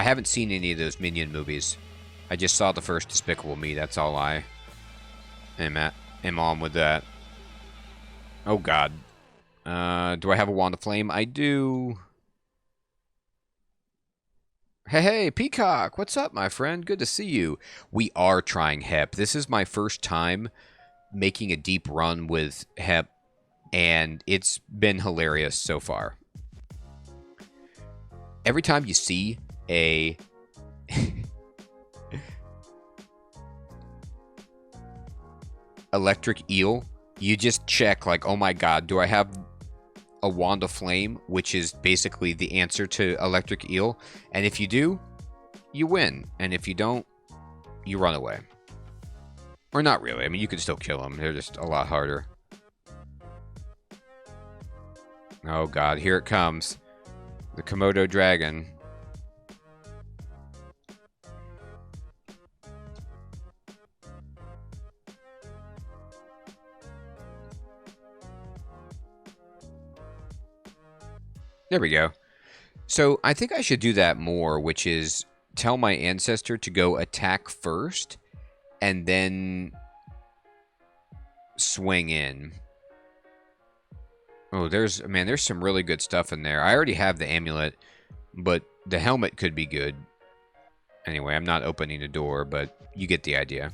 I haven't seen any of those Minion movies. I just saw the first Despicable Me. That's all I am on with that. Oh, God. Do I have a Wand of Flame? I do. Hey, Peacock. What's up, my friend? Good to see you. We are trying HEP. This is my first time making a deep run with HEP, and it's been hilarious so far. Every time you see a electric eel, you just check like, oh my god, do I have a Wand of Flame, which is basically the answer to electric eel? And if you do, you win. And if you don't, you run away. Or not really. I mean, you can still kill them. They're just a lot harder. Oh god, here it comes. The Komodo dragon. There we go. So I think I should do that more, which is tell my ancestor to go attack first and then swing in. Oh, there's some really good stuff in there. I already have the amulet, but the helmet could be good. Anyway, I'm not opening the door, but you get the idea.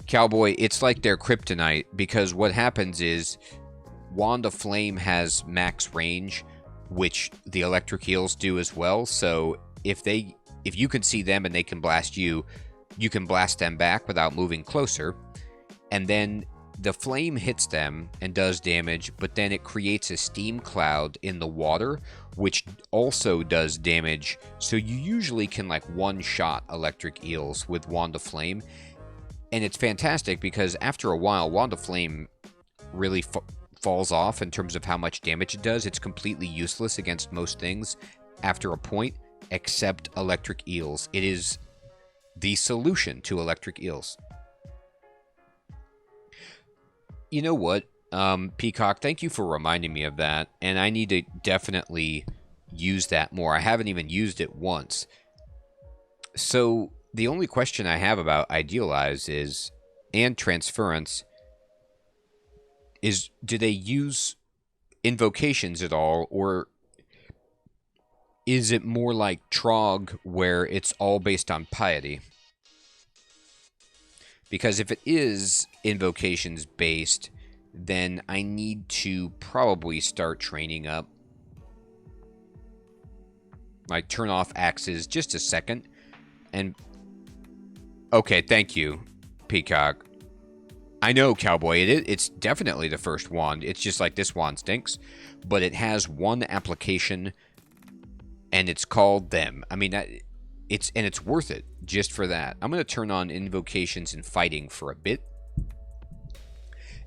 Cowboy, it's like their kryptonite, because what happens is Wand of Flame has max range, which the electric eels do as well. So if you can see them and they can blast you, you can blast them back without moving closer. And then the flame hits them and does damage, but then it creates a steam cloud in the water, which also does damage. So you usually can like one-shot electric eels with Wand of Flame. And it's fantastic because after a while, Wand of Flame really falls off in terms of how much damage it does. It's completely useless against most things after a point, except electric eels. It is the solution to electric eels. You know what, Peacock, thank you for reminding me of that, and I need to definitely use that more. I haven't even used it once. So the only question I have about Idealize and Transference is, do they use invocations at all, or is it more like Trog, where it's all based on piety? Because if it is invocations based, then I need to probably start training up. Like, turn off axes just a second. And okay, thank you, Peacock. I know, Cowboy, it's definitely the first wand. It's just like this wand stinks, but it has one application, and it's called them. I mean, it's worth it just for that. I'm going to turn on invocations and fighting for a bit,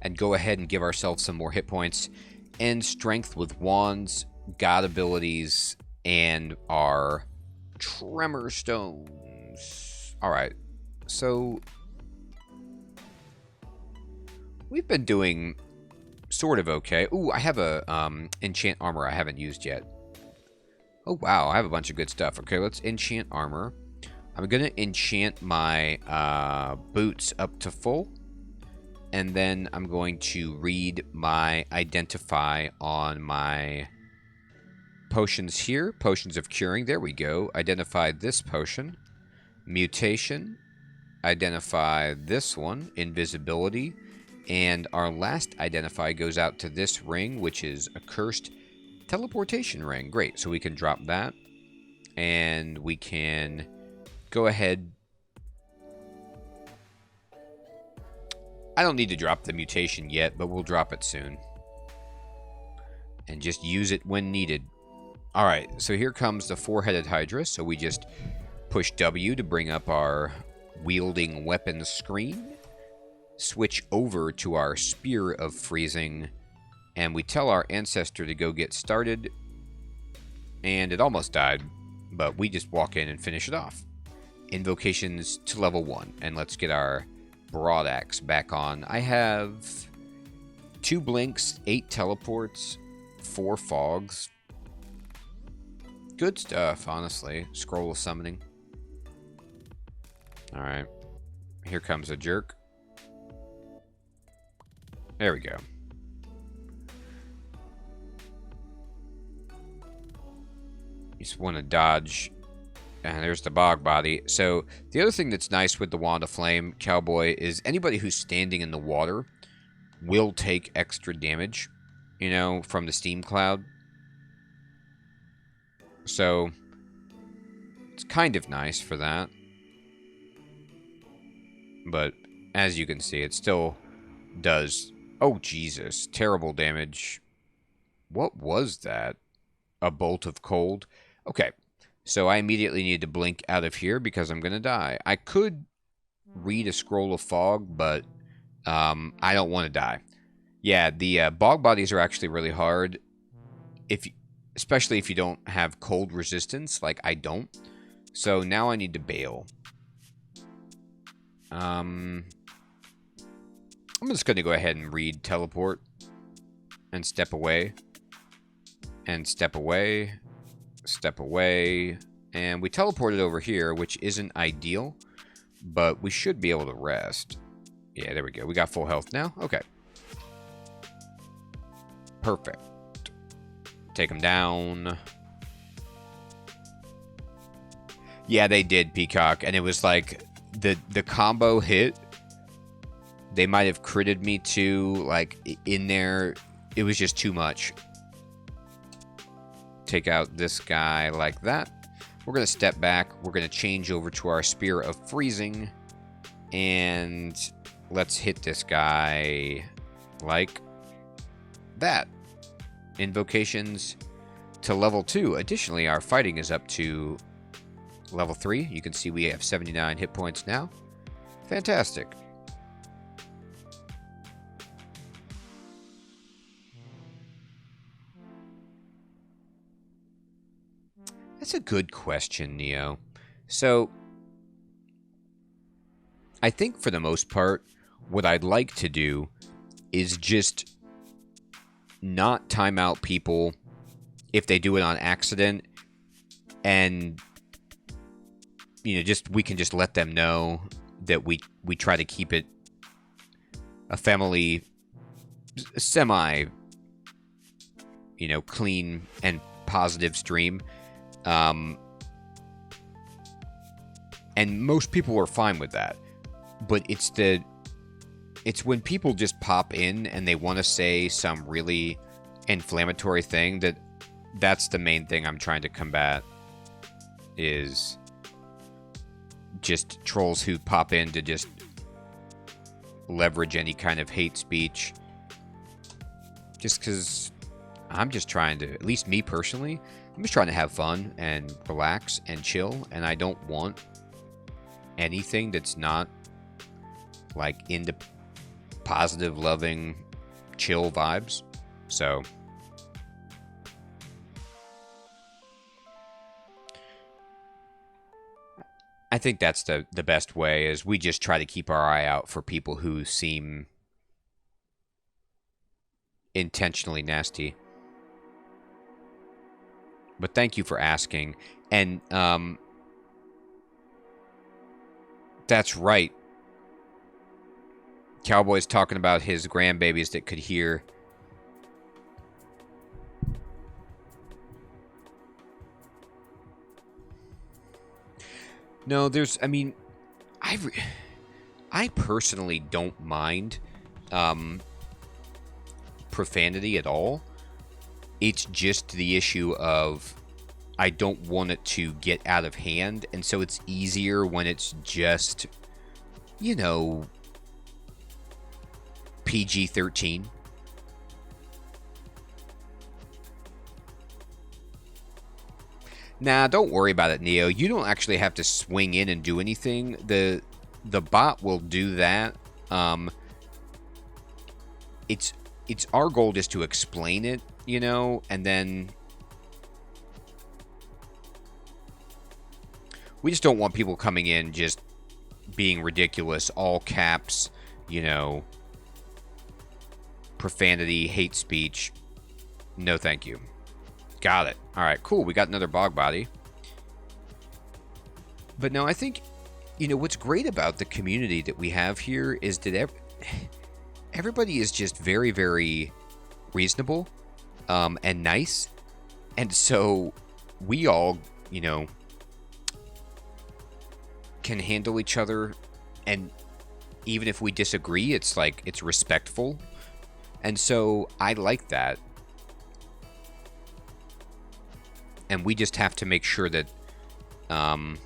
and go ahead and give ourselves some more hit points and strength with wands, god abilities, and our tremor stones. All right, so we've been doing sort of okay. Ooh, I have a enchant armor I haven't used yet. Oh, wow, I have a bunch of good stuff. Okay, let's enchant armor. I'm going to enchant my boots up to full. And then I'm going to read my identify on my potions here. Potions of curing. There we go. Identify this potion. Mutation. Identify this one. Invisibility. And our last identify goes out to this ring, which is a cursed teleportation ring. Great. So we can drop that. And we can go ahead. I don't need to drop the mutation yet, but we'll drop it soon. And just use it when needed. Alright, so here comes the four-headed Hydra. So we just push W to bring up our wielding weapons screen. Switch over to our Spear of Freezing. And we tell our ancestor to go get started. And it almost died, but we just walk in and finish it off. Invocations to level 1. And let's get our broad axe back on. I have 2 blinks, 8 teleports, 4 fogs, Good stuff, honestly. Scroll of summoning. Alright. Here comes a jerk. There we go. You just want to dodge. And there's the bog body. So the other thing that's nice with the Wand of Flame, Cowboy, is anybody who's standing in the water will take extra damage, you know, from the steam cloud. So it's kind of nice for that. But as you can see, it still does... Oh, Jesus. Terrible damage. What was that? A bolt of cold? Okay. So I immediately need to blink out of here because I'm going to die. I could read a scroll of fog, but I don't want to die. Yeah, the bog bodies are actually really hard, especially if you don't have cold resistance, like I don't. So now I need to bail. I'm just going to go ahead and read teleport and step away. And step away. Step away. And we teleported over here, which isn't ideal, but we should be able to rest. Yeah, there we go. We got full health now. Okay. Perfect. Take them down. Yeah, they did, Peacock. And it was like the combo hit. They might have critted me too, like in there. It was just too much. Take out this guy like that. We're going to step back. We're going to change over to our Spear of Freezing. And let's hit this guy like that. Invocations to level 2. Additionally, our fighting is up to level 3. You can see we have 79 hit points now. Fantastic. That's a good question, Neo. So, I think for the most part, what I'd like to do is just not time out people if they do it on accident, and you know, we can just let them know that we try to keep it a family semi, you know, clean and positive stream. And most people are fine with that, but it's when people just pop in and they want to say some really inflammatory thing that's the main thing I'm trying to combat, is just trolls who pop in to just leverage any kind of hate speech. Just because I'm just trying to, at least me personally, I'm just trying to have fun and relax and chill, and I don't want anything that's not like into positive, loving, chill vibes. So I think that's the best way, is we just try to keep our eye out for people who seem intentionally nasty. But thank you for asking. And that's right. Cowboy's talking about his grandbabies that could hear. No, I mean, I personally don't mind profanity at all. It's just the issue of I don't want it to get out of hand, and so it's easier when it's just, you know, PG-13. Nah, don't worry about it, Neo. You don't actually have to swing in and do anything. The bot will do that. It's our goal just to explain it, you know, and then we just don't want people coming in just being ridiculous, all caps, you know, profanity, hate speech. No, thank you. Got it. All right, cool. We got another bog body. But no, I think, what's great about the community that we have here is that everybody is just very, very reasonable and nice. And so we all, can handle each other. And even if we disagree, it's like, it's respectful. And so I like that. And we just have to make sure that other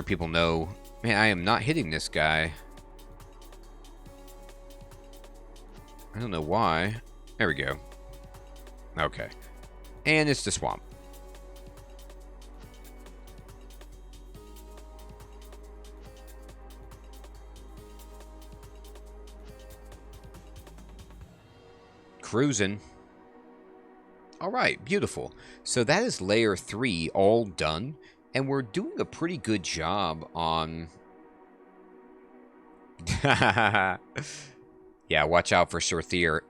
people know, man, I am not hitting this guy. I don't know why. There we go. Okay. And it's the swamp. Cruising. All right, beautiful. So that is layer 3 all done. And we're doing a pretty good job on... Yeah, watch out for Sir Theodore.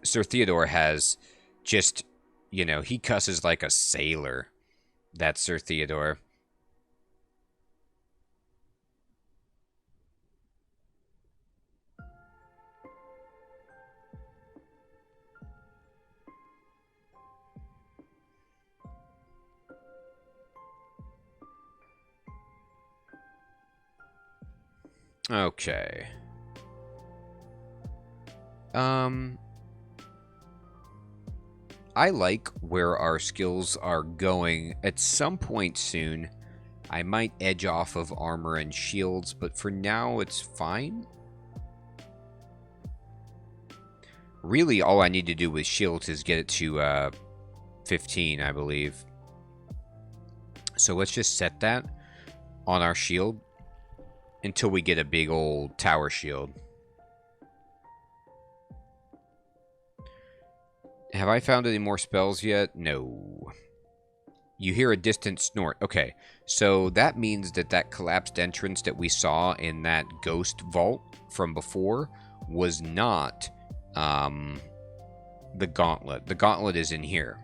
Sir Theodore has just, he cusses like a sailor. That's Sir Theodore. Okay. I like where our skills are going. At some point soon, I might edge off of armor and shields, but for now, it's fine. Really, all I need to do with shields is get it to 15, I believe. So let's just set that on our shield until we get a big old tower shield. Have I found any more spells yet? No. You hear a distant snort. Okay, so that means that collapsed entrance that we saw in that ghost vault from before was not the gauntlet. The gauntlet is in here.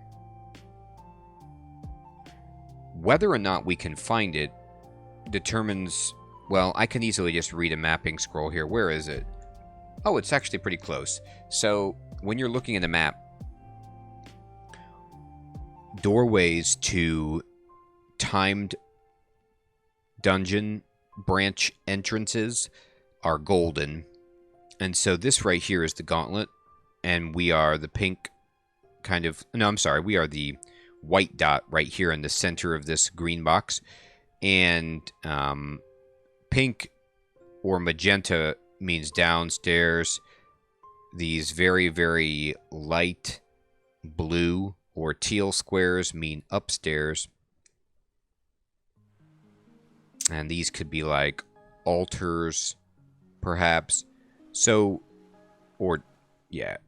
Whether or not we can find it determines... Well, I can easily just read a mapping scroll here. Where is it? Oh, it's actually pretty close. So, when you're looking at a map, doorways to timed dungeon branch entrances are golden. And so this right here is the gauntlet. And we are the pink kind of... No, I'm sorry. We are the white dot right here in the center of this green box. And pink or magenta means downstairs. These very, very light blue or teal squares mean upstairs. And these could be like altars, perhaps. So, or, yeah.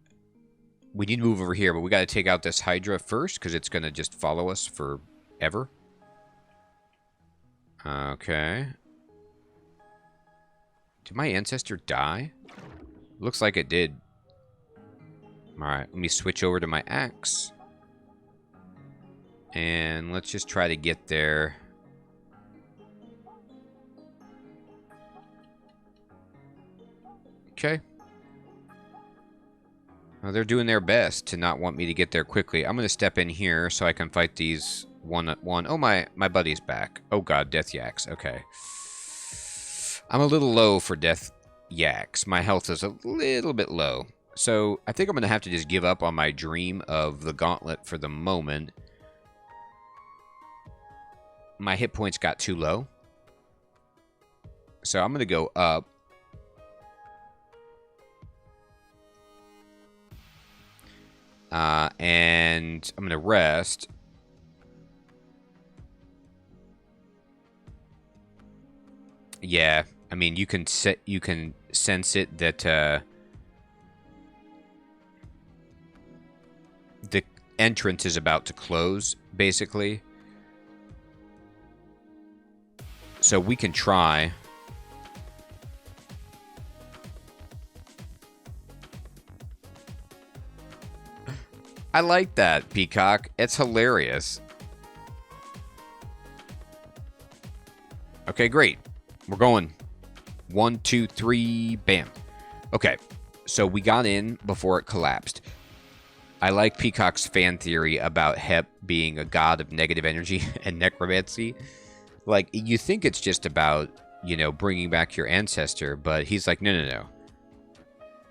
We need to move over here, but we got to take out this Hydra first, because it's going to just follow us forever. Okay. Did my ancestor die? Looks like it did. Alright, let me switch over to my axe. And let's just try to get there. Okay. Well, they're doing their best to not want me to get there quickly. I'm going to step in here so I can fight these one-on-one. Oh, my buddy's back. Oh, God, Death Yaks. Okay. I'm a little low for Death Yaks. My health is a little bit low. So I think I'm going to have to just give up on my dream of the gauntlet for the moment. My hit points got too low. So I'm going to go up. And I'm going to rest. Yeah, I mean, you can sense it that the entrance is about to close, basically. So we can try. I like that, Peacock. It's hilarious. Okay, great. We're going. 1, 2, 3, bam. Okay, so we got in before it collapsed. I like Peacock's fan theory about Hep being a god of negative energy and necromancy. Like, you think it's just about, you know, bringing back your ancestor, but he's like, no, no, no.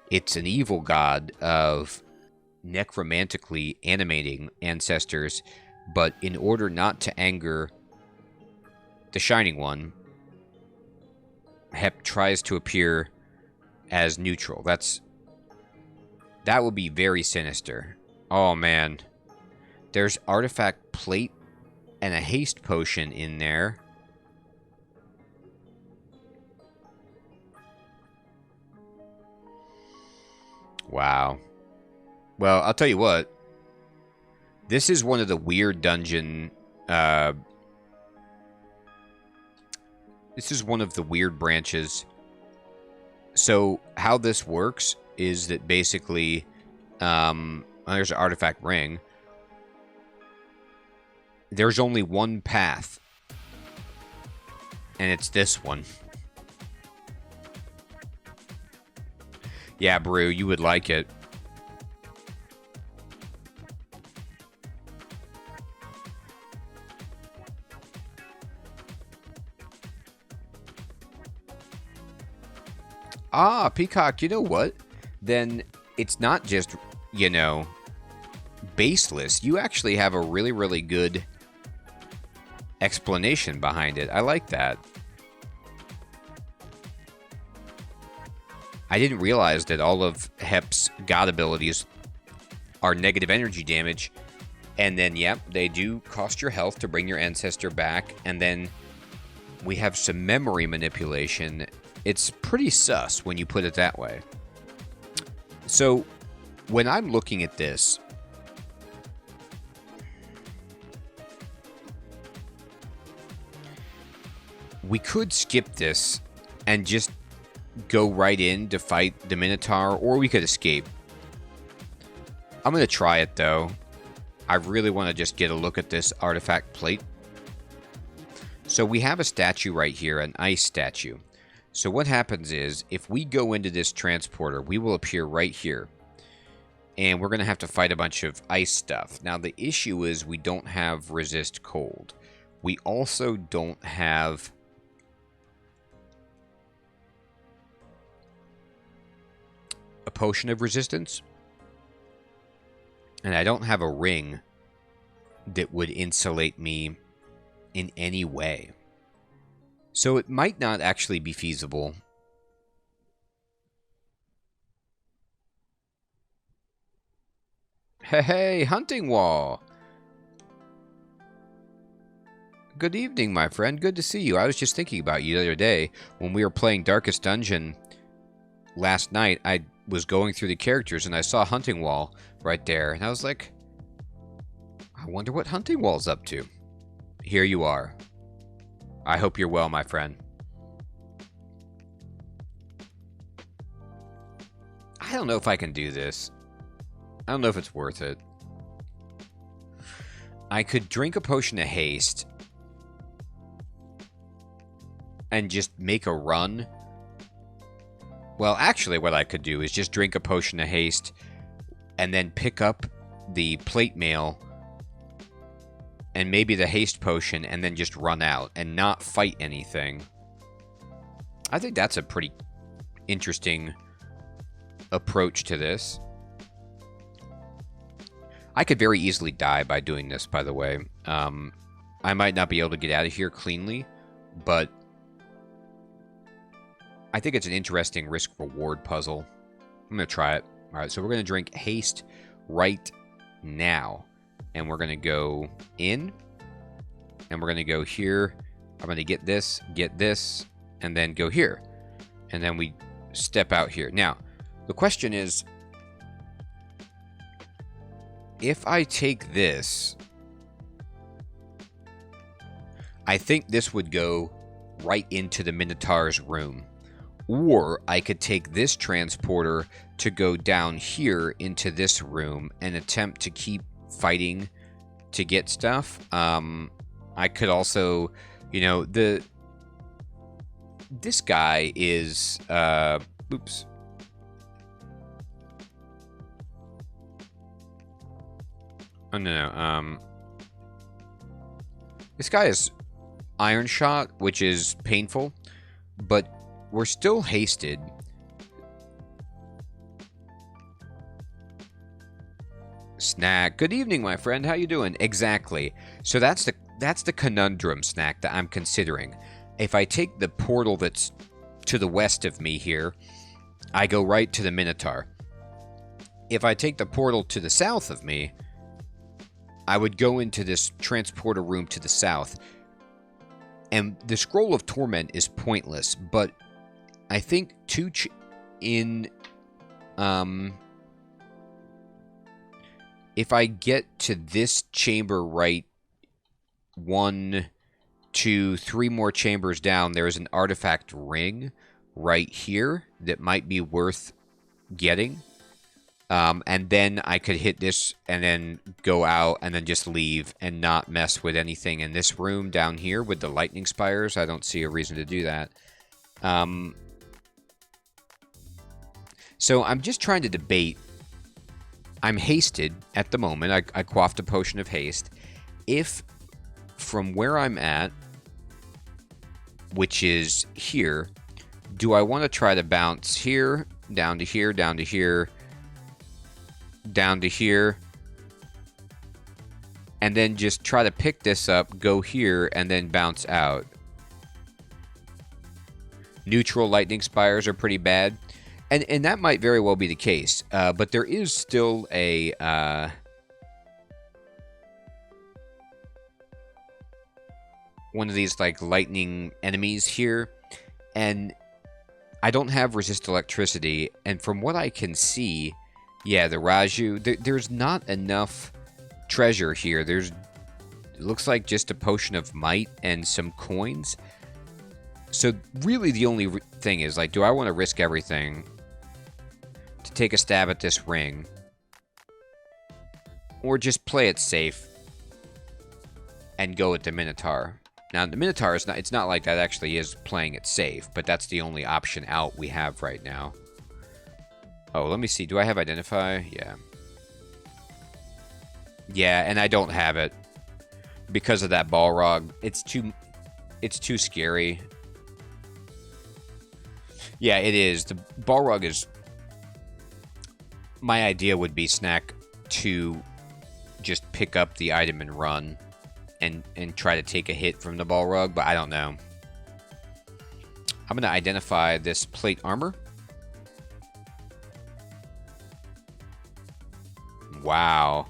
It's an evil god of necromantically animating ancestors, but in order not to anger the Shining One, Hep tries to appear as neutral. That would be very sinister. Oh, man. There's artifact plate and a haste potion in there. Wow. Well, I'll tell you what. This is one of the weird dungeon... this is one of the weird branches. So, how this works is that basically... there's an artifact ring. There's only one path. And it's this one. Yeah, Brew, you would like it. Ah, Peacock, you know what? Then it's not just, you know, baseless. You actually have a really, really good explanation behind it. I like that. I didn't realize that all of Hep's god abilities are negative energy damage. And then, yep, they do cost your health to bring your ancestor back. And then we have some memory manipulation. It's pretty sus when you put it that way. So, when I'm looking at this, we could skip this and just go right in to fight the Minotaur, or we could escape. I'm going to try it, though. I really want to just get a look at this artifact plate. So we have a statue right here, an ice statue. So what happens is, if we go into this transporter, we will appear right here. And we're going to have to fight a bunch of ice stuff. Now, the issue is we don't have resist cold. We also don't have... a potion of resistance. And I don't have a ring that would insulate me in any way. So it might not actually be feasible. Hey, Hunting Wall! Good evening, my friend. Good to see you. I was just thinking about you the other day. When we were playing Darkest Dungeon last night, I was going through the characters and I saw Hunting Wall right there. And I was like, I wonder what Hunting Wall's up to. Here you are. I hope you're well, my friend. I don't know if I can do this. I don't know if it's worth it. I could drink a potion of haste and just make a run. Well, actually, what I could do is just drink a potion of haste and then pick up the plate mail and maybe the haste potion and then just run out and not fight anything. I think that's a pretty interesting approach to this. I could very easily die by doing this, by the way. I might not be able to get out of here cleanly, but I think it's an interesting risk-reward puzzle. I'm going to try it. All right, so we're going to drink haste right now. And we're going to go in. And we're going to go here. I'm going to get this, and then go here. And then we step out here. Now, the question is, if I take this, I think this would go right into the Minotaur's room. Or I could take this transporter to go down here into this room and attempt to keep fighting to get stuff. I could also, you know, this guy is, oops. Oh, no. This guy is Iron Shot, which is painful, but we're still hasted. Snack. Good evening, my friend. How you doing? Exactly. So that's the conundrum, Snack, that I'm considering. If I take the portal that's to the west of me here, I go right to the Minotaur. If I take the portal to the south of me, I would go into this transporter room to the south. And the Scroll of Torment is pointless, but I think if I get to this chamber right 1, 2, 3 more chambers down, there is an artifact ring right here that might be worth getting. And then I could hit this and then go out and then just leave and not mess with anything in this room down here with the lightning spires. I don't see a reason to do that. So I'm just trying to debate. I'm hasted at the moment. I quaffed a potion of haste. If from where I'm at, which is here, do I want to try to bounce here, down to here, down to here, down to here, and then just try to pick this up, go here, and then bounce out? Neutral lightning spires are pretty bad. And that might very well be the case. But there is still a... one of these, like, lightning enemies here. And I don't have resist electricity. And from what I can see... Yeah, the Raju... There's not enough treasure here. It looks like just a potion of might and some coins. So really the only thing is, like, do I want to risk everything to take a stab at this ring? Or just play it safe and go with the Minotaur? Now, the Minotaur is not... It's not like that actually is playing it safe, but that's the only option out we have right now. Oh, let me see. Do I have Identify? Yeah. Yeah, and I don't have it because of that Balrog. It's too scary. Yeah, it is. The Balrog is... My idea would be, Snack, to just pick up the item and run and try to take a hit from the Balrog, but I don't know. I'm going to identify this plate armor. Wow.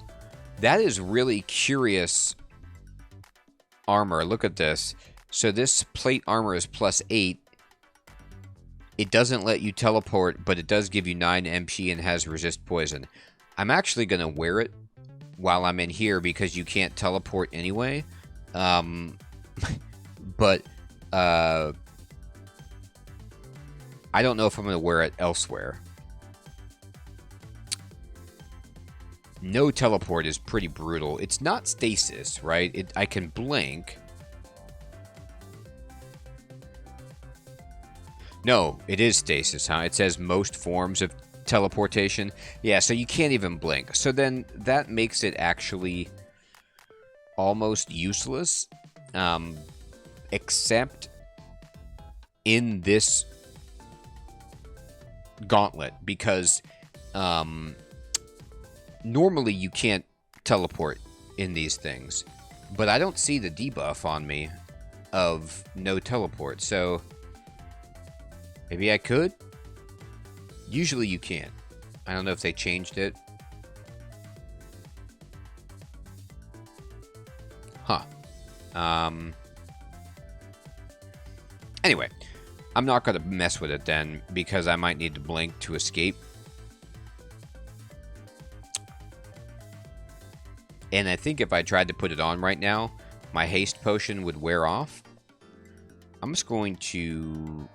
That is really curious armor. Look at this. So this plate armor is +8. It doesn't let you teleport, but it does give you 9 MP and has resist poison. I'm actually going to wear it while I'm in here because you can't teleport anyway. But I don't know if I'm going to wear it elsewhere. No teleport is pretty brutal. It's not stasis, right? I can blink. No, it is stasis, huh? It says most forms of teleportation. Yeah, so you can't even blink. So then that makes it actually almost useless. Except in this gauntlet. Because normally you can't teleport in these things. But I don't see the debuff on me of no teleport. So... maybe I could? Usually you can't. I don't know if they changed it. Huh. Anyway, I'm not going to mess with it then, because I might need to blink to escape. And I think if I tried to put it on right now, my haste potion would wear off. I'm just going to...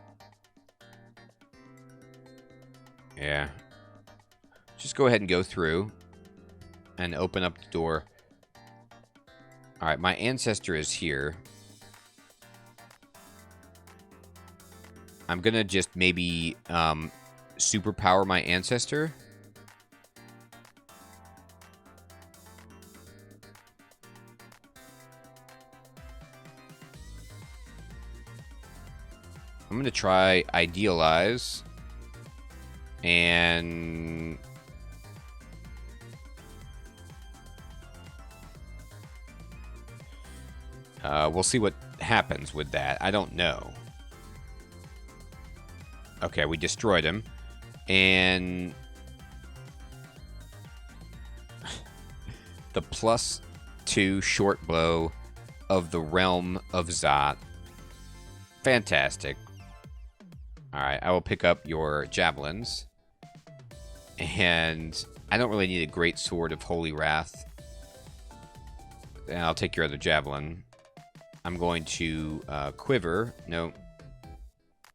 Yeah. Just go ahead and go through and open up the door. Alright, my ancestor is here. I'm gonna just maybe superpower my ancestor. I'm gonna try idealize. And we'll see what happens with that. I don't know. Okay, we destroyed him. And the +2 short bow of the realm of Zot. Fantastic. Alright, I will pick up your javelins. And I don't really need a great sword of Holy Wrath. And I'll take your other javelin. I'm going to quiver. No.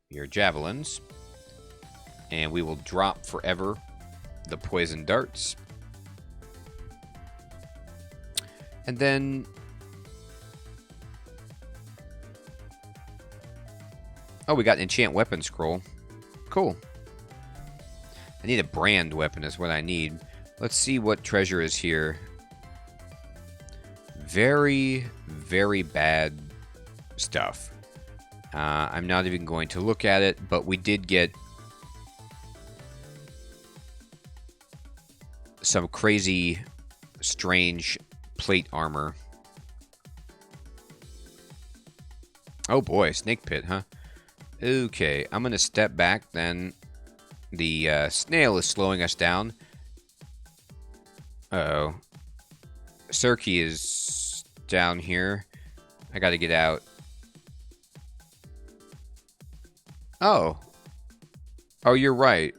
Your javelins. And we will drop forever the poison darts. And then... oh, we got an enchant weapon scroll. Cool. I need a brand weapon is what I need. Let's see what treasure is here. Very, very bad stuff. I'm not even going to look at it, but we did get some crazy, strange plate armor. Oh boy, snake pit, huh? Okay, I'm going to step back then. The snail is slowing us down. Uh-oh. Circe is down here. I gotta get out. Oh. Oh, you're right.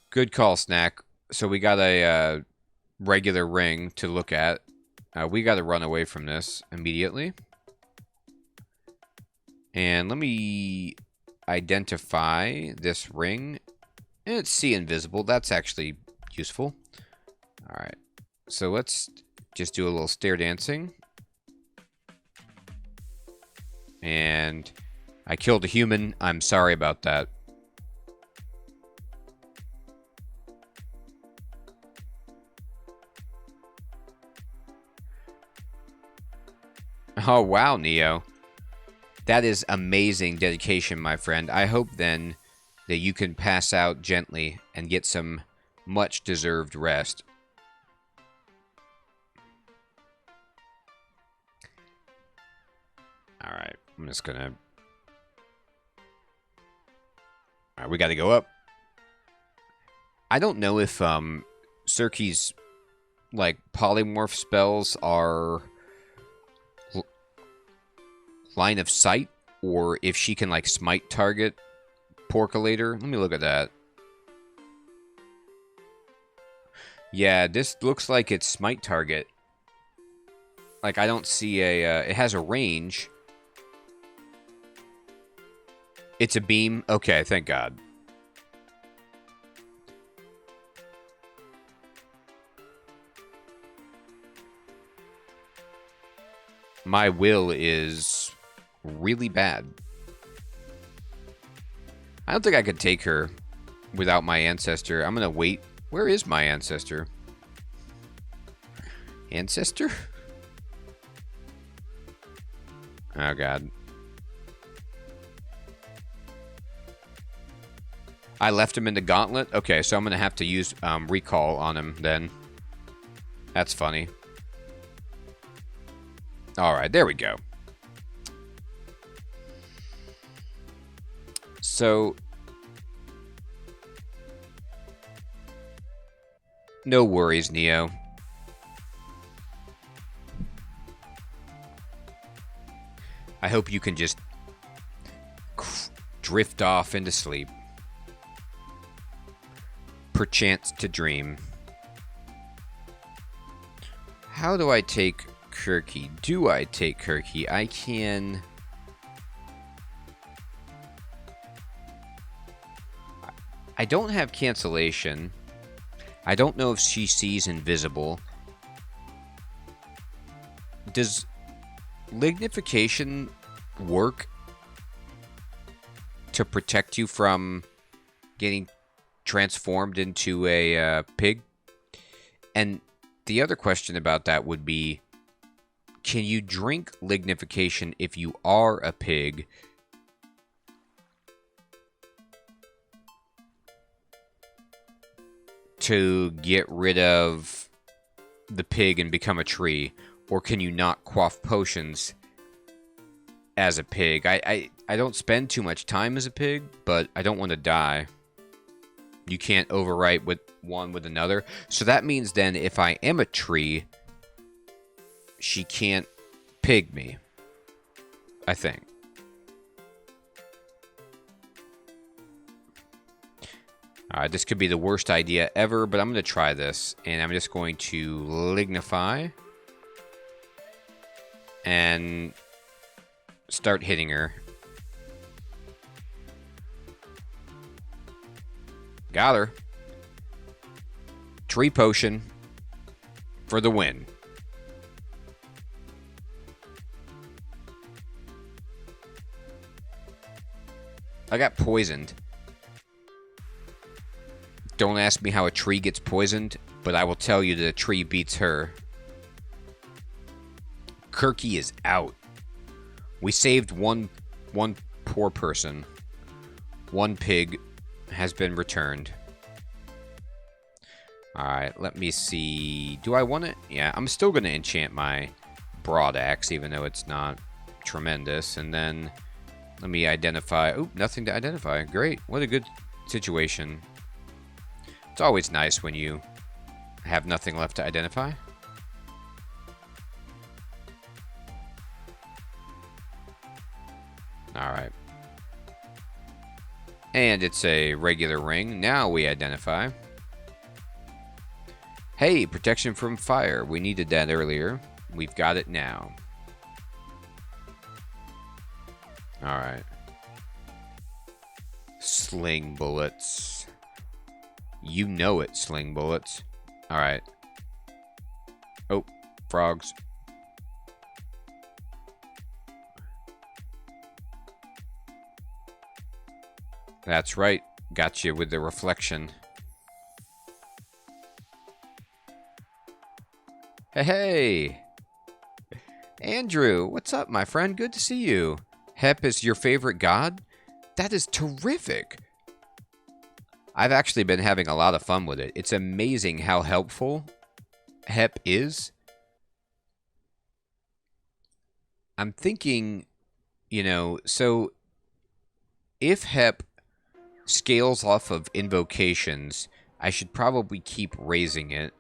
Good call, Snack. So we got a regular ring to look at. We gotta run away from this immediately. And let me identify this ring. And it's see invisible. That's actually useful. Alright. So let's just do a little stair dancing. And I killed a human. I'm sorry about that. Oh, wow, Neo. That is amazing dedication, my friend. I hope then that you can pass out gently and get some much-deserved rest. Alright, I'm just gonna... Alright, we gotta go up. I don't know if Circe's, like, polymorph spells are line of sight, or if she can, like, smite target Porculator. Let me look at that. Yeah, this looks like it's smite target. Like, I don't see a... it has a range. It's a beam? Okay, thank God. My will is really bad. I don't think I could take her without my ancestor. I'm gonna wait. Where is my ancestor? Ancestor? Oh, God. I left him in the gauntlet? Okay, so I'm gonna have to use recall on him then. That's funny. Alright, there we go. So... no worries, Neo. I hope you can just drift off into sleep. Perchance to dream. How do I take Kirky? Do I take Kirky? I can... I don't have cancellation. I don't know if she sees invisible. Does lignification work to protect you from getting transformed into a pig? And the other question about that would be, can you drink lignification if you are a pig? To get rid of the pig and become a tree? Or can you not quaff potions as a pig? I don't spend too much time as a pig, but I don't want to die. You can't overwrite with one with another. So that means then if I am a tree, she can't pig me, I think. Alright, this could be the worst idea ever, but I'm going to try this. And I'm just going to lignify. And start hitting her. Got her. Tree potion for the win. I got poisoned. Don't ask me how a tree gets poisoned, but I will tell you that a tree beats her. Kirky is out. We saved one poor person. One pig has been returned. Alright, let me see. Do I want it? Yeah, I'm still going to enchant my broadaxe, even though it's not tremendous. And then let me identify. Oop, nothing to identify. Great. What a good situation. It's always nice when you have nothing left to identify. Alright. And it's a regular ring. Now we identify. Hey, protection from fire. We needed that earlier. We've got it now. Alright. Sling bullets. You know it, sling bullets. Alright. Oh, frogs. That's right. Got you with the reflection. Hey, hey! Andrew, what's up, my friend? Good to see you. Hep is your favorite god? That is terrific! I've actually been having a lot of fun with it. It's amazing how helpful Hep is. I'm thinking, you know, so if Hep scales off of invocations, I should probably keep raising it.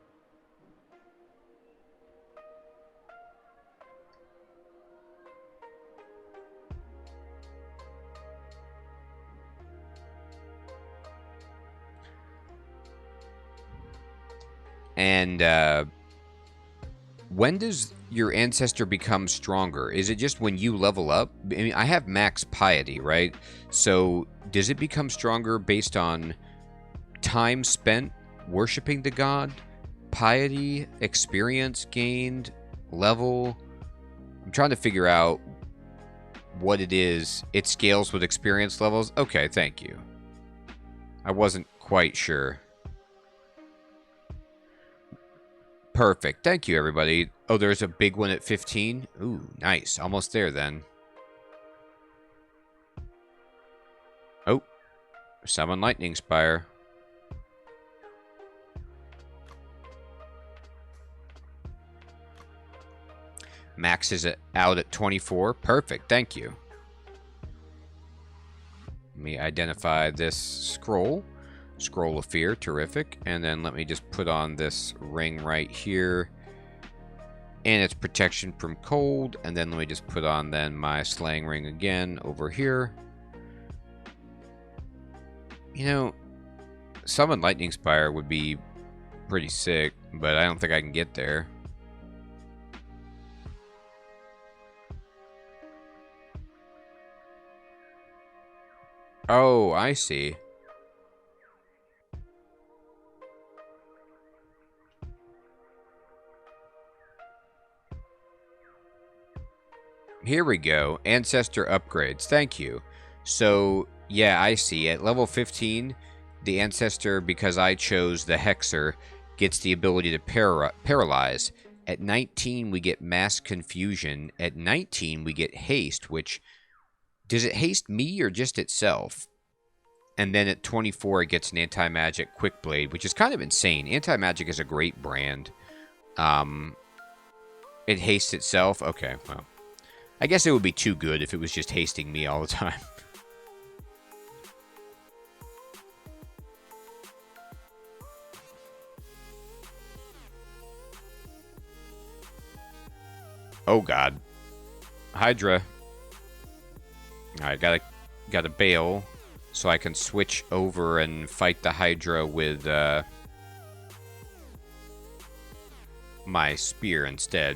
And when does your ancestor become stronger? Is it just when you level up? I mean, I have max piety, right? So does it become stronger based on time spent worshiping the god, piety, experience gained, level? I'm trying to figure out what it is. It scales with experience levels? Okay, thank you. I wasn't quite sure. Perfect. Thank you, everybody. Oh, there's a big one at 15. Ooh, nice. Almost there, then. Oh. Summon Lightning Spire. Max is out at 24. Perfect. Thank you. Let me identify this scroll. Scroll of Fear, terrific. And then let me just put on this ring right here. And it's protection from cold. And then let me just put on then my slaying ring again over here. You know, Summon Lightning Spire would be pretty sick, but I don't think I can get there. Oh, I see. Here we go. Ancestor upgrades. Thank you. So, yeah, I see. At level 15, the Ancestor, because I chose the Hexer, gets the ability to paralyze. At 19, we get Mass Confusion. At 19, we get Haste, which... Does it haste me or just itself? And then at 24, it gets an Anti-Magic Quick Blade, which is kind of insane. Anti-Magic is a great brand. It hastes itself? Okay, well. I guess it would be too good if it was just hasting me all the time. Oh, God. Hydra. Alright, gotta bail so I can switch over and fight the Hydra with my spear instead.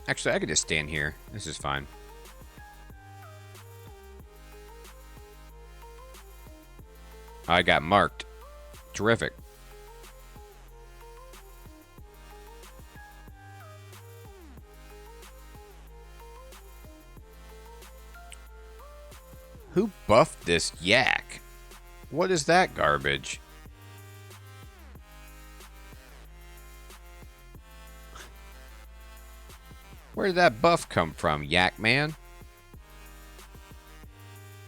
Actually, I could just stand here. This is fine. I got marked. Terrific. Who buffed this yak? What is that garbage? Where did that buff come from, yak man?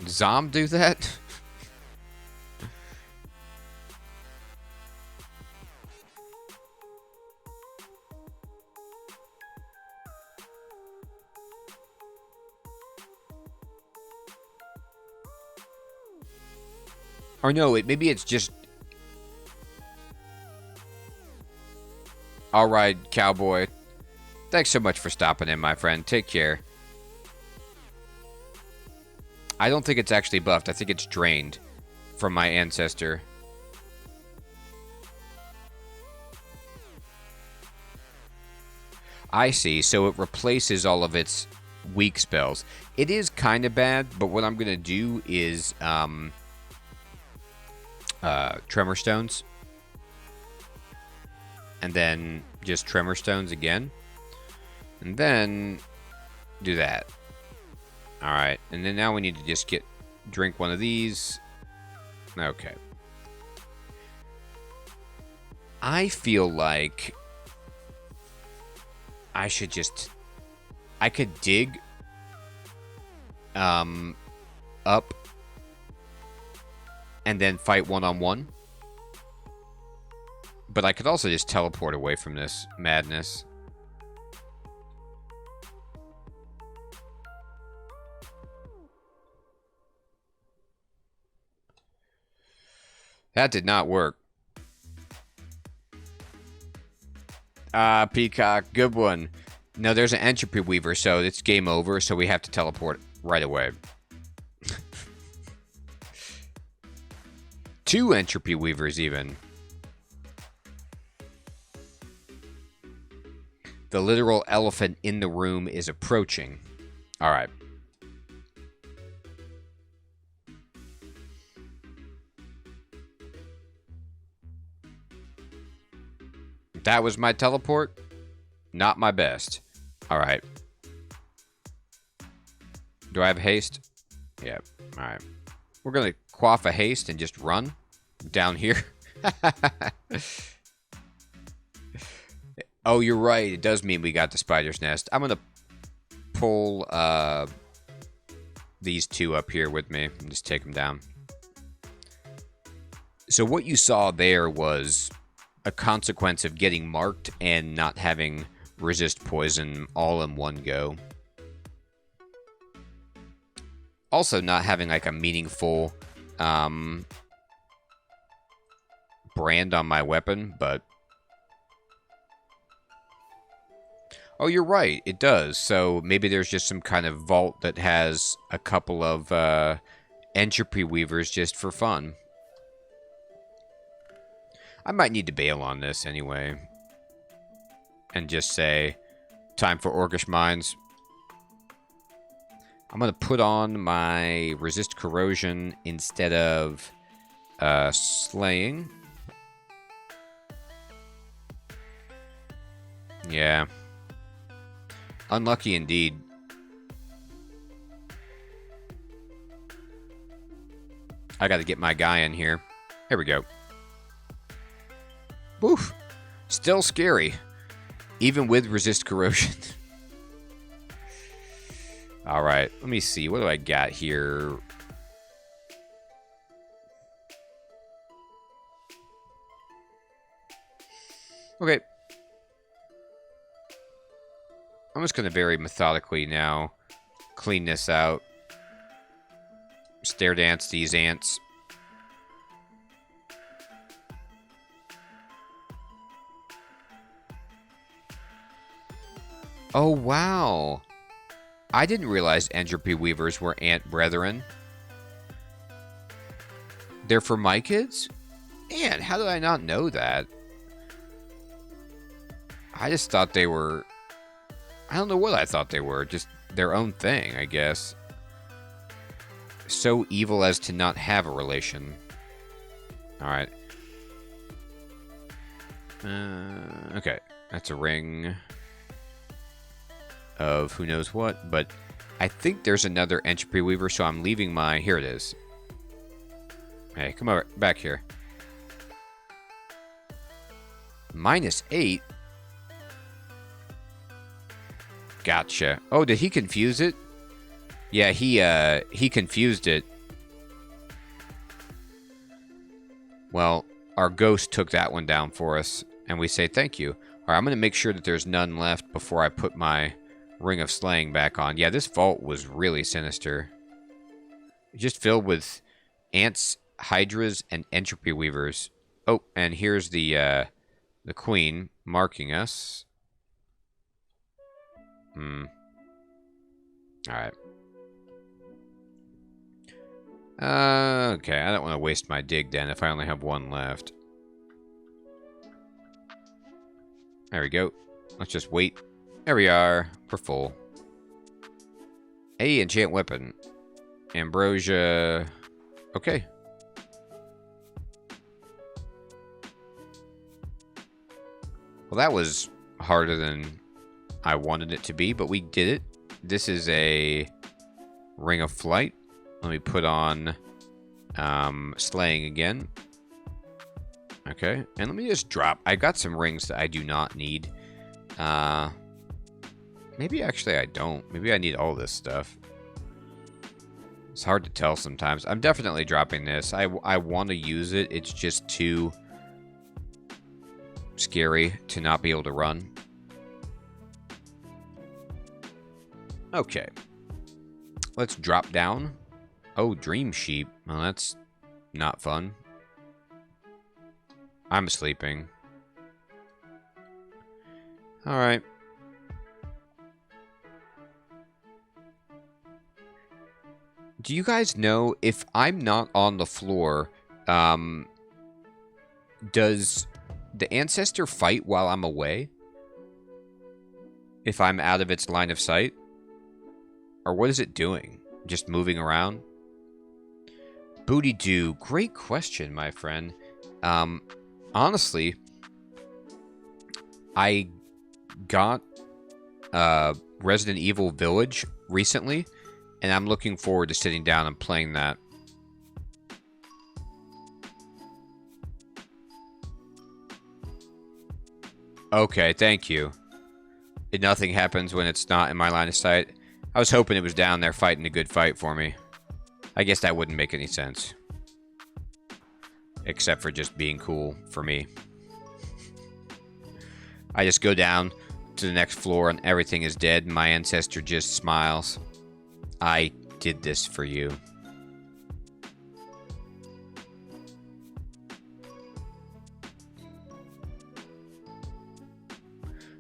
Did Zom do that? Or no, maybe it's just... Alright, cowboy. Thanks so much for stopping in, my friend. Take care. I don't think it's actually buffed. I think it's drained from my ancestor. I see. So it replaces all of its weak spells. It is kind of bad, but what I'm going to do is Tremor Stones. And then just Tremor Stones again. And then do that. Alright. And then now we need to just drink one of these. Okay. I feel like I should just... I could dig up and then fight one-on-one. But I could also just teleport away from this madness. That did not work. Ah, Peacock. Good one. No, there's an Entropy Weaver, so it's game over, so we have to teleport right away. 2 Entropy Weavers, even. The literal elephant in the room is approaching. Alright. That was my teleport. Not my best. Alright. Do I have haste? Yep. Alright. We're going to quaff a haste and just run down here. Oh, you're right. It does mean we got the spider's nest. I'm going to pull these 2 up here with me and just take them down. So what you saw there was a consequence of getting marked and not having resist poison all in one go. Also not having like a meaningful brand on my weapon, but... Oh, you're right. It does. So maybe there's just some kind of vault that has a couple of Entropy Weavers just for fun. I might need to bail on this anyway. And just say, time for Orcish Mines. I'm going to put on my Resist Corrosion instead of Slaying. Yeah. Unlucky indeed. I gotta get my guy in here. Here we go. Woof. Still scary. Even with resist corrosion. Alright, let me see. What do I got here? Okay. I'm just going to very methodically now clean this out. Stair dance these ants. Oh, wow. I didn't realize entropy weavers were ant brethren. They're for my kids? Man, how did I not know that? I just thought they were... I don't know what I thought they were. Just their own thing, I guess. So evil as to not have a relation. Alright. Okay. That's a ring of who knows what, but I think there's another entropy weaver, so I'm leaving my... Here it is. Hey, come over. Back here. -8? Gotcha. Oh, did he confuse it? Yeah, he confused it. Well, our ghost took that one down for us, and we say thank you. Alright, I'm going to make sure that there's none left before I put my Ring of Slaying back on. Yeah, this vault was really sinister. Just filled with ants, hydras, and entropy weavers. Oh, and here's the queen marking us. Alright. Okay, I don't want to waste my dig then if I only have one left. There we go. Let's just wait. There we are. We're full. Hey, enchant weapon. Ambrosia. Okay. Well, that was harder than I wanted it to be, but we did it. This is a Ring of Flight. Let me put on Slaying again. Okay, and let me just drop. I got some rings that I do not need. Maybe actually I don't. Maybe I need all this stuff. It's hard to tell sometimes. I'm definitely dropping this. I want to use it. It's just too scary to not be able to run. Okay. Let's drop down. Oh, Dream Sheep. Well, that's not fun. I'm sleeping. Alright. Do you guys know if I'm not on the floor, does the ancestor fight while I'm away? If I'm out of its line of sight? Or what is it doing? Just moving around? Booty Doo. Great question, my friend. Honestly, I got Resident Evil Village recently, and I'm looking forward to sitting down and playing that. Okay, thank you. Nothing happens when it's not in my line of sight. I was hoping it was down there fighting a good fight for me. I guess that wouldn't make any sense. Except for just being cool for me. I just go down to the next floor and everything is dead and my ancestor just smiles. I did this for you.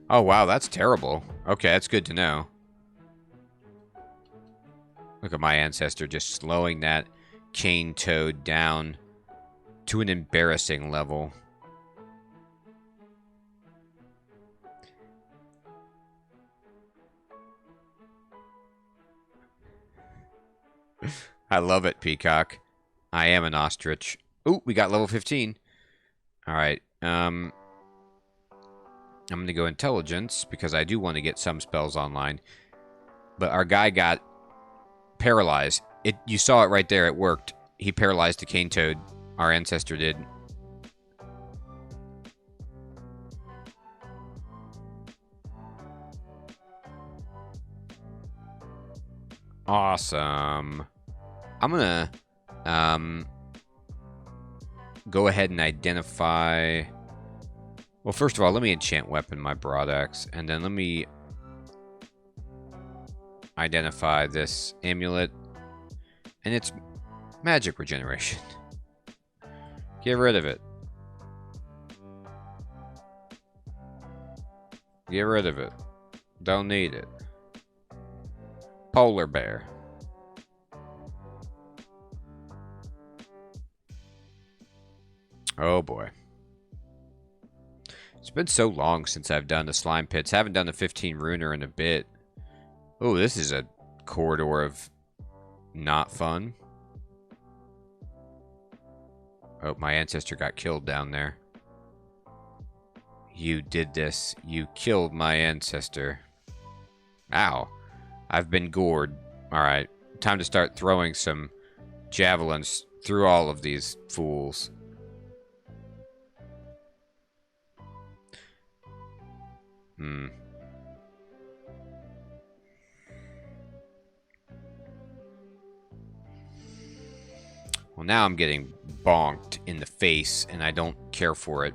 Oh wow, that's terrible. Okay, that's good to know. Look at my ancestor just slowing that chain toad down to an embarrassing level. I love it, Peacock. I am an ostrich. Ooh, we got level 15. Alright, I'm going to go intelligence because I do want to get some spells online. But our guy got paralyzed. You saw it right there. It worked. He paralyzed the cane toad. Our ancestor did. Awesome. I'm going to go ahead and identify... Well, first of all, let me enchant weapon my broadaxe, and then let me identify this amulet, and it's magic regeneration. Get rid of it. Get rid of it. Don't need it. Polar bear. Oh boy. It's been so long since I've done the slime pits. Haven't done the 15 runer in a bit. Oh, this is a corridor of not fun. Oh, my ancestor got killed down there. You did this. You killed my ancestor. Ow. I've been gored. Alright. Time to start throwing some javelins through all of these fools. Well, now I'm getting bonked in the face, and I don't care for it.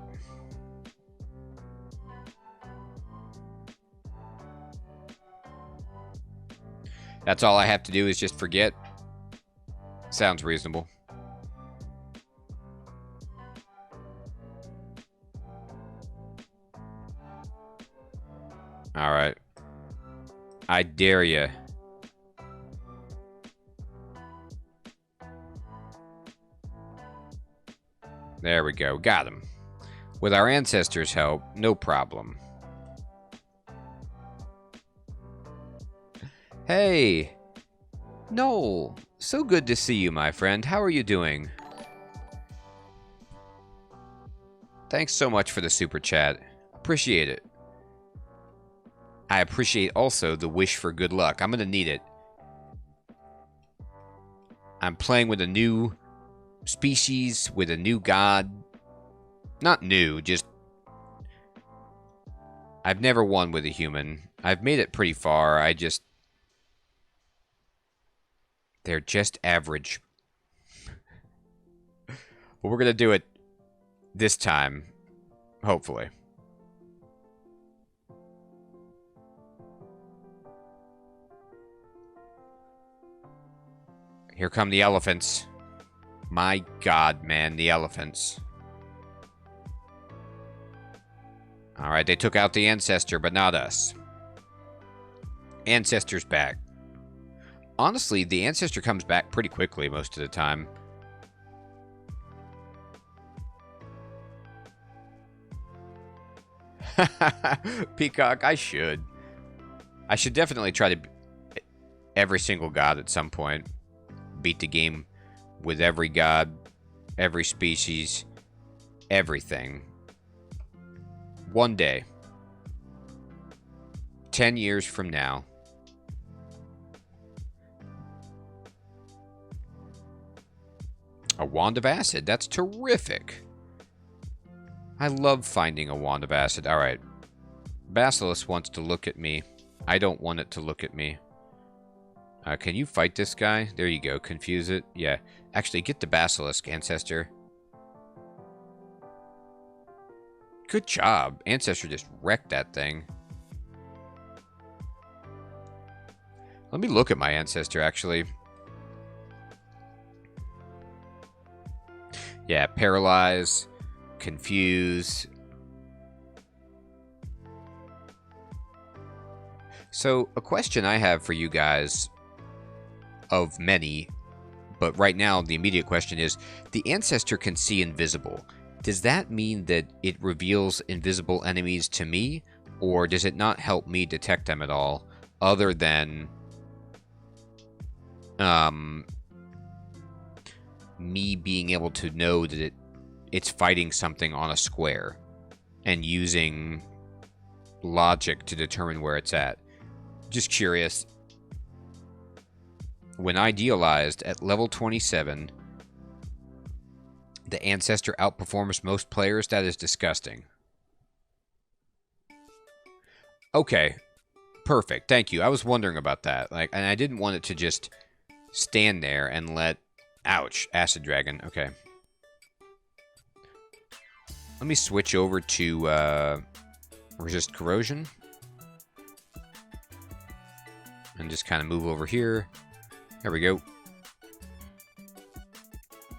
That's all I have to do is just forget. Sounds reasonable. Alright. I dare you. There we go. Got him. With our ancestors' help, no problem. Hey! Noel! So good to see you, my friend. How are you doing? Thanks so much for the super chat. Appreciate it. I appreciate also the wish for good luck. I'm going to need it. I'm playing with a new species, with a new god. Not new, just... I've never won with a human. I've made it pretty far. They're just average. But we're going to do it this time. Hopefully. Here come the elephants. My god, man, the elephants. Alright, they took out the ancestor, but not us. Ancestor's back. Honestly, the ancestor comes back pretty quickly most of the time. Peacock, I should. I should definitely try to... every single god at some point. Beat the game with every god, every species, everything. One day. 10 years from now. A wand of acid. That's terrific. I love finding a wand of acid. Alright. Basilisk wants to look at me. I don't want it to look at me. Can you fight this guy? There you go. Confuse it. Yeah. Actually, get the Basilisk, Ancestor. Good job. Ancestor just wrecked that thing. Let me look at my Ancestor, actually. Yeah, Paralyze. Confuse. So, a question I have for you guys... of many, but right now the immediate question is, the Ancestor can see invisible. Does that mean that it reveals invisible enemies to me, or does it not help me detect them at all, other than me being able to know that it's fighting something on a square and using logic to determine where it's at. Just curious. When idealized at level 27, the ancestor outperforms most players. That is disgusting. Okay. Perfect. Thank you. I was wondering about that. Like, and I didn't want it to just stand there and let... Ouch. Acid Dragon. Okay. Let me switch over to resist corrosion. And just kind of move over here. There we go.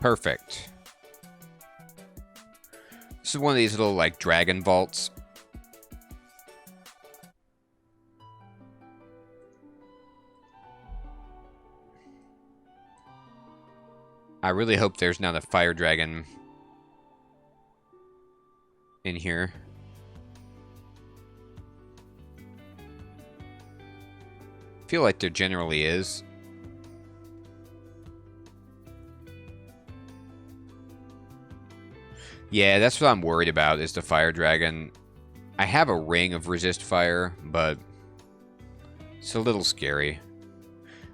Perfect. This is one of these little, like, dragon vaults. I really hope there's not a fire dragon in here. I feel like there generally is. Yeah, that's what I'm worried about, is the fire dragon. I have a ring of resist fire, but it's a little scary.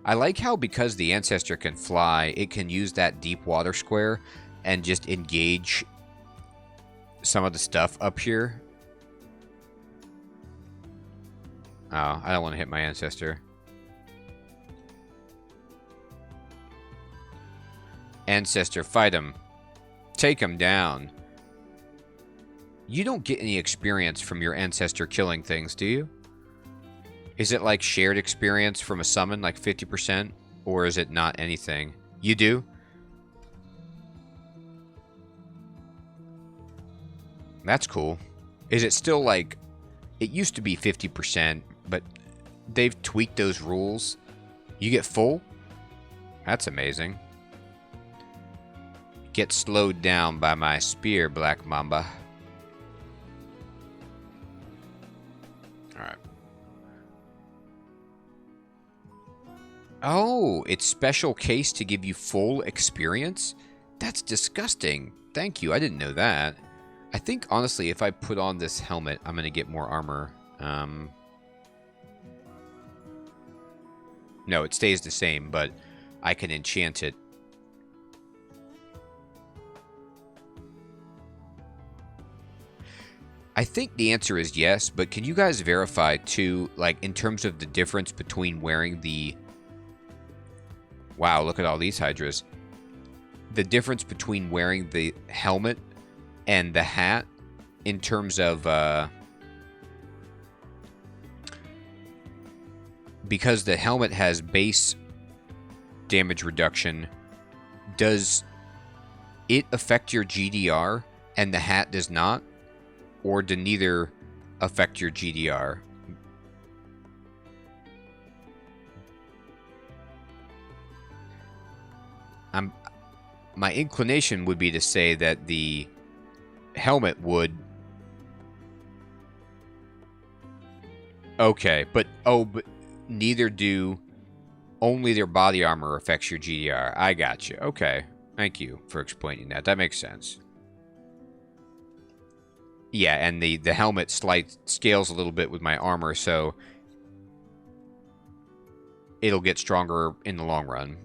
I like how, because the ancestor can fly, it can use that deep water square and just engage some of the stuff up here. Oh, I don't want to hit my ancestor. Ancestor, fight him. Take him down. You don't get any experience from your ancestor killing things, do you? Is it like shared experience from a summon, like 50%? Or is it not anything? You do? That's cool. Is it still like... It used to be 50%, but they've tweaked those rules. You get full? That's amazing. Get slowed down by my spear, Black Mamba. Alright. Oh, it's special case to give you full experience? That's disgusting. Thank you, I didn't know that. I think, honestly, if I put on this helmet, I'm going to get more armor. No, it stays the same, but I can enchant it. I think the answer is yes, but can you guys verify, too, like, in terms of the difference between wearing the... Wow, look at all these Hydras. The difference between wearing the helmet and the hat in terms of... because the helmet has base damage reduction, does it affect your GDR and the hat does not? Or do neither affect your GDR? My inclination would be to say that the helmet would... Okay, but neither do... Only their body armor affects your GDR. I got you. Okay. Thank you for explaining that. That makes sense. Yeah, and the helmet scales a little bit with my armor, so it'll get stronger in the long run.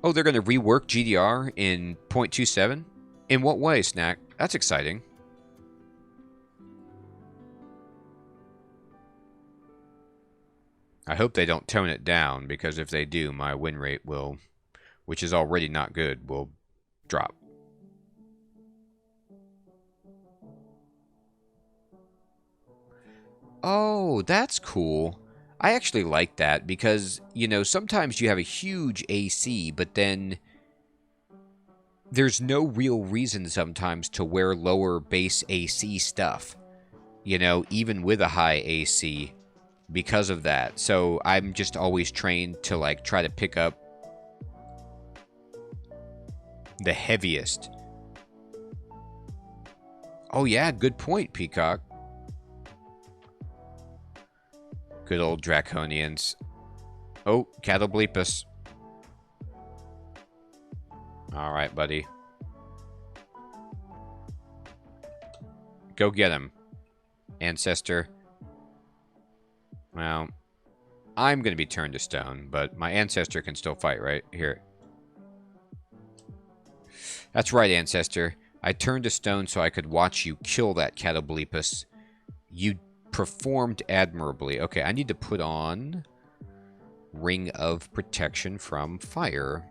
Oh, they're going to rework GDR in 0.27? In what way, Snack? That's exciting. I hope they don't tone it down, because if they do, my win rate will, which is already not good, will drop. Oh, that's cool. I actually like that because, you know, sometimes you have a huge AC, but then there's no real reason sometimes to wear lower base AC stuff, you know, even with a high AC because of that. So I'm just always trained to, like, try to pick up the heaviest. Oh, yeah, good point, Peacock. Good old Draconians. Oh, Catoblepus. Alright, buddy. Go get him. Ancestor. Well, I'm going to be turned to stone, but my ancestor can still fight, right? Here. That's right, ancestor. I turned to stone so I could watch you kill that Catoblepus. You performed admirably. Okay, I need to put on Ring of Protection from Fire.